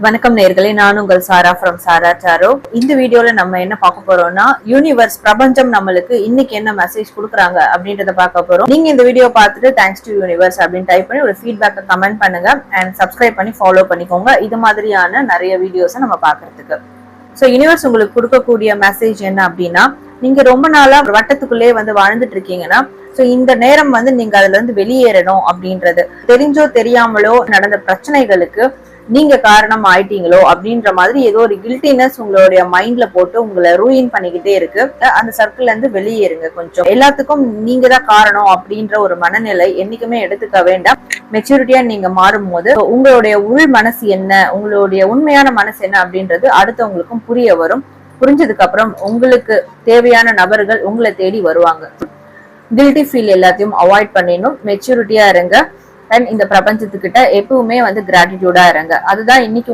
வணக்கம் நேர்களே, நான் உங்கள் சாரா ஃப்ரம் சாரா சாரோ. இந்த வீடியோல நம்ம என்ன பார்க்க போறோம்னா, யூனிவர்ஸ் பிரபஞ்சம் நம்மளுக்கு இன்னைக்கு என்ன மெசேஜ் கொடுக்குறாங்க அப்படின்றத பார்க்க போறோம். நீங்க இந்த வீடியோ பார்த்துட்டு தேங்க்ஸ் டு யூனிவர்ஸ் அப்படின்னு டைப் பண்ணி ஒரு ஃபீட்பேக்கை கமெண்ட் பண்ணுங்க அண்ட் சப்ஸ்கிரைப் பண்ணி ஃபாலோ பண்ணிக்கோங்க. இது மாதிரியான நிறைய வீடியோஸை நம்ம பார்க்கறதுக்கு. ஸோ யூனிவர்ஸ் உங்களுக்கு கொடுக்கக்கூடிய மெசேஜ் என்ன அப்படின்னா, நீங்க ரொம்ப நாளா வட்டத்துக்குள்ளே வாழ்ந்துட்டு இருக்கீங்கன்னா, சோ இந்த நேரம் நீங்க அதுல இருந்து வெளியேறணும் அப்படின்றது. தெரிஞ்சோ தெரியாமலோ நடந்த பிரச்சனைகளுக்கு நீங்க காரணம் ஆயிட்டீங்களோ அப்படின்ற மாதிரி ஏதோ ஒரு கில்ட்டினஸ் உங்களுடைய மைண்ட்ல போட்டு உங்களை ரூயின் பண்ணிக்கிட்டே இருக்கு. அந்த சர்க்கிள்ல இருந்து வெளியேறுங்க. கொஞ்சம் எல்லாத்துக்கும் நீங்க தான் காரணம் அப்படின்ற ஒரு மனநிலை என்னைக்குமே எடுத்துக்க வேண்டாம். மெச்சூரிட்டியா நீங்க மாறும் போது உங்களுடைய உள் மனசு என்ன, உங்களுடைய உண்மையான மனசு என்ன அப்படின்றது அடுத்தவங்களுக்கும் புரிய வரும். புரிஞ்சதுக்கு அப்புறம் உங்களுக்கு தேவையான நபர்கள் உங்களை தேடி வருவாங்க. கில்ட்டி ஃபீல் எல்லாத்தையும் அவாய்ட் பண்ணிடணும். மெச்சூரிட்டியா இருங்க அண்ட் இந்த பிரபஞ்சத்துக்கிட்ட எப்பவுமே கிராட்டிடியூடா இருங்க. அதுதான் இன்னைக்கு